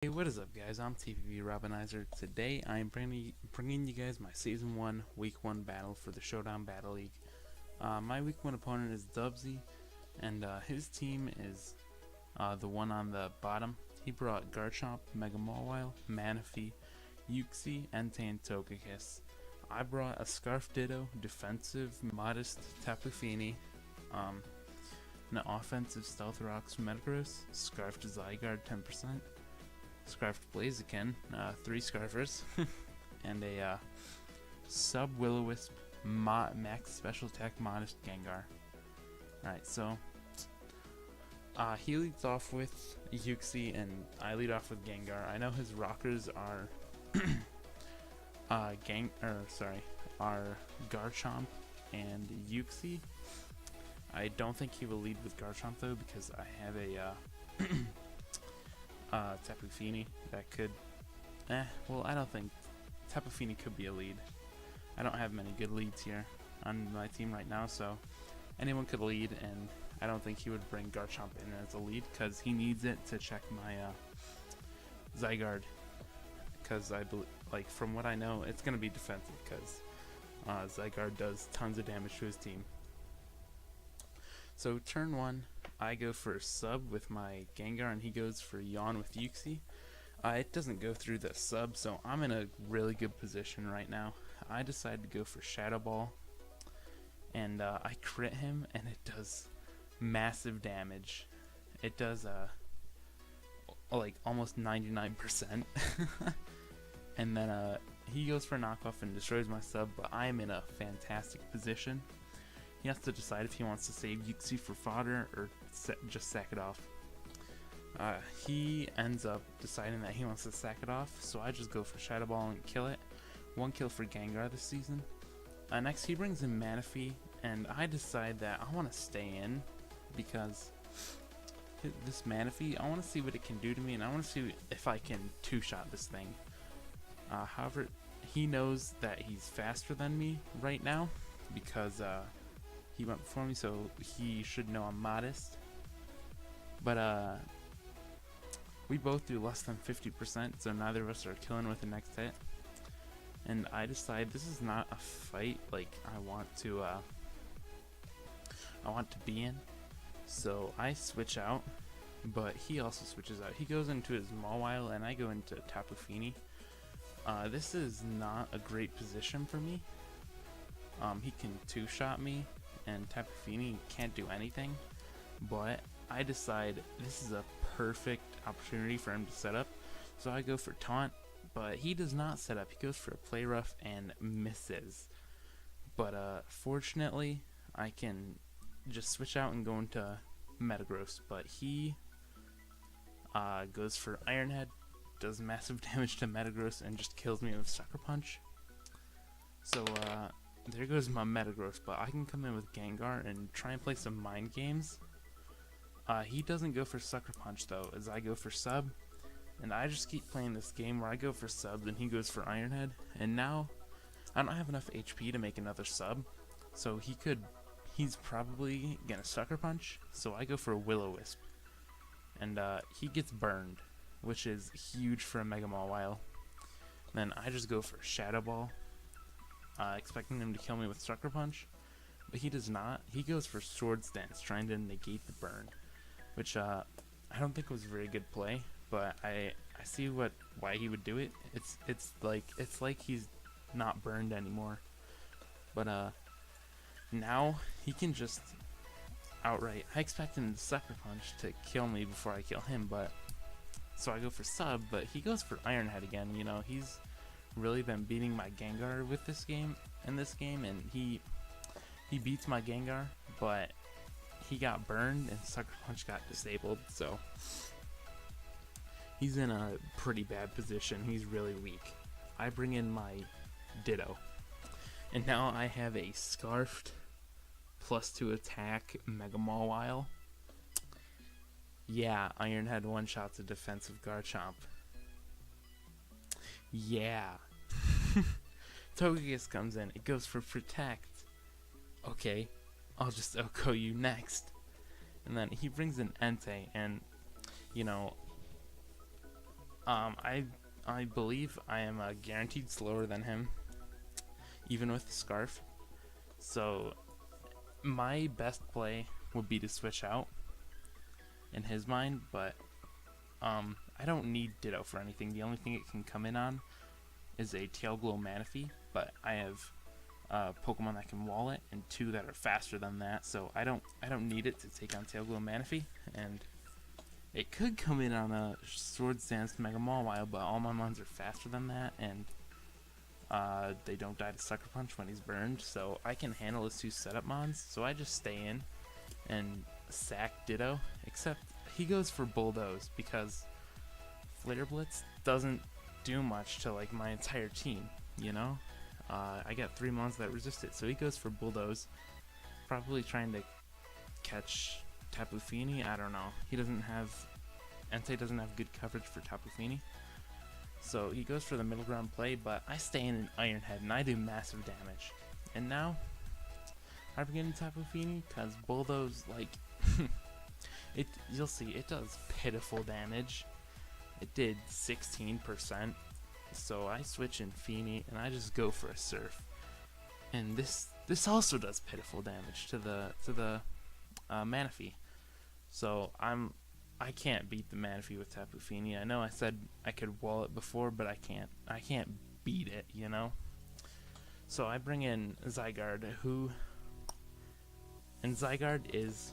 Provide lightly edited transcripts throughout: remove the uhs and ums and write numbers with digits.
Hey, what is up, guys? I'm TPB Robinizer. Today, I'm bringing you guys my Season 1, Week 1 battle for the Showdown Battle League. My Week 1 opponent is Dubzeii, and his team is the one on the bottom. He brought Garchomp, Mega Mawile, Manaphy, Uxie, Entei, and Togekiss. I brought a Scarf Ditto, Defensive, Modest, Tapu Fini, an Offensive Stealth Rocks Metagross, Scarfed Zygarde 10%, Scarfed Blaziken, 3 Scarfers, and a Sub Will-O-Wisp Max Special Attack Modest Gengar. Alright, so he leads off with Uxie, and I lead off with Gengar. I know his rockers are are Garchomp and Uxie. I don't think he will lead with Garchomp though, because I have a Tapu Fini that could, well, I don't think Tapu Fini could be a lead. I don't have many good leads here on my team right now, so anyone could lead, and I don't think he would bring Garchomp in as a lead because he needs it to check my Zygarde. Because like from what I know, it's gonna be defensive because Zygarde does tons of damage to his team. So turn 1, I go for a sub with my Gengar, and he goes for Yawn with Uxie. It doesn't go through the sub, so I'm in a really good position right now. I decide to go for Shadow Ball, and I crit him, and it does massive damage. It does like almost 99%. And then he goes for a knockoff and destroys my sub, but I am in a fantastic position. He has to decide if he wants to save Uxie for fodder or just sack it off. He ends up deciding that he wants to sack it off, so I just go for Shadow Ball and kill it. 1 kill for Gengar this season. Next, he brings in Manaphy, and I decide that I want to stay in because this Manaphy, I want to see what it can do to me, and I want to see if I can two-shot this thing. However, he knows that he's faster than me right now because he went before me, so he should know I'm modest. But we both do less than 50%, so neither of us are killing with the next hit. And I decide this is not a fight like I want to be in. So I switch out, but he also switches out. He goes into his Mawile, and I go into Tapu Fini. This is not a great position for me. He can two-shot me, and Tapu Fini can't do anything, but I decide this is a perfect opportunity for him to set up, so I go for Taunt, but he does not set up. He goes for a Play Rough and misses, but fortunately I can just switch out and go into Metagross, but he goes for Iron Head, does massive damage to Metagross, and just kills me with Sucker Punch. So there goes my Metagross, but I can come in with Gengar and try and play some mind games. He doesn't go for Sucker Punch though, as I go for Sub, and I just keep playing this game where I go for Sub and he goes for Iron Head, and now I don't have enough HP to make another Sub, so he's probably gonna Sucker Punch, so I go for a Will-O-Wisp, and he gets burned, which is huge for a Mega Mawile. Then I just go for Shadow Ball, expecting him to kill me with Sucker Punch, but he does not. He goes for Swords Dance, trying to negate the burn, which I don't think was a very good play, but I see why he would do it. It's like he's not burned anymore, but now he can just outright. I expect him to Sucker Punch to kill me before I kill him, but so I go for Sub, but he goes for Iron Head again. You know, he's really been beating my Gengar with this game, and he beats my Gengar, but he got burned and Sucker Punch got disabled, so he's in a pretty bad position. He's really weak. I bring in my Ditto, and now I have a Scarfed +2 attack Mega Mawile. Yeah, Iron Head one-shots a defensive Garchomp. Yeah. Togekiss comes in. It goes for Protect. Okay, I'll just OHKO you next. And then he brings in Entei, and you know, I believe I am guaranteed slower than him, even with the scarf. So my best play would be to switch out in his mind, but I don't need Ditto for anything. The only thing it can come in on is a Tail Glow Manaphy, but I have Pokemon that can wall it and 2 that are faster than that, so I don't need it to take on Tail Glow Manaphy. And it could come in on a Swords Dance Mega Mawile, but all my mons are faster than that, and they don't die to Sucker Punch when he's burned, so I can handle his 2 setup mons, so I just stay in and sack Ditto, except he goes for Bulldoze because Flare Blitz doesn't do much to like my entire team, you know? I got 3 mons that resist it, so he goes for Bulldoze, probably trying to catch Tapu Fini. I don't know. He doesnent have, Entei doesn't have good coverage for Tapu Fini, so he goes for the middle ground play, but I stay in an Iron Head and I do massive damage. And now I'm getting Tapu Fini because Bulldoze, like, you'll see, it does pitiful damage. It did 16%, so I switch in Fini and I just go for a Surf. And this also does pitiful damage to the Manaphy. So I can't beat the Manaphy with Tapu Fini. I know I said I could wall it before, but I can't beat it, you know. So I bring in Zygarde, and Zygarde is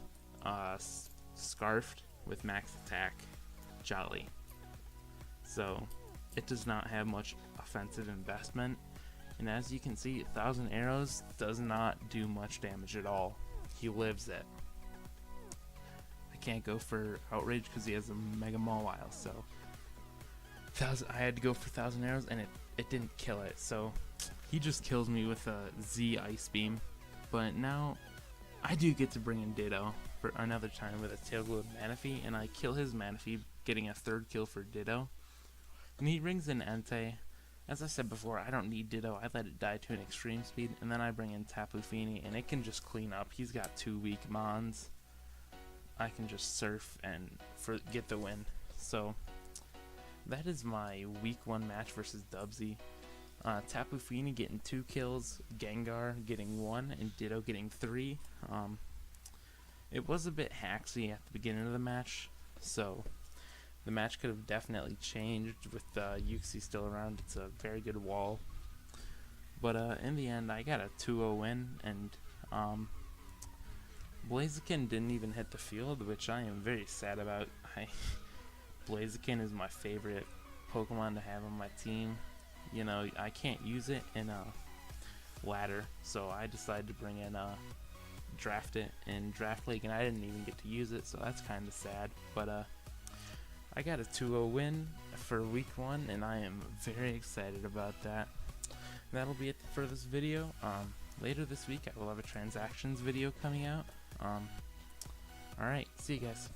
scarfed with max attack Jolly. So it does not have much offensive investment, and as you can see, 1,000 arrows does not do much damage at all. He lives it. I can't go for Outrage because he has a Mega Mawile, so I had to go for 1,000 arrows, and it didn't kill it, so he just kills me with a Z Ice Beam. But now I do get to bring in Ditto for another time with a Tail Glow Manaphy, and I kill his Manaphy, getting a 3rd kill for Ditto. And he brings in Entei. As I said before, I don't need Ditto. I let it die to an extreme speed, and then I bring in Tapu Fini, and it can just clean up. He's got 2 weak mons. I can just surf and get the win. So that is my week 1 match versus Dubzeii. Tapu Fini getting 2 kills, Gengar getting 1, and Ditto getting 3. It was a bit hacksy at the beginning of the match, so the match could have definitely changed with Uxie still around. It's a very good wall. But in the end, I got a 2-0 win, and Blaziken didn't even hit the field, which I am very sad about. Blaziken is my favorite Pokemon to have on my team. You know, I can't use it in a ladder, so I decided to bring in Draft it in Draft League, and I didn't even get to use it, so that's kind of sad. But I got a 2-0 win for week 1, and I am very excited about that. That'll be it for this video. Later this week I will have a transactions video coming out. Alright, see you guys.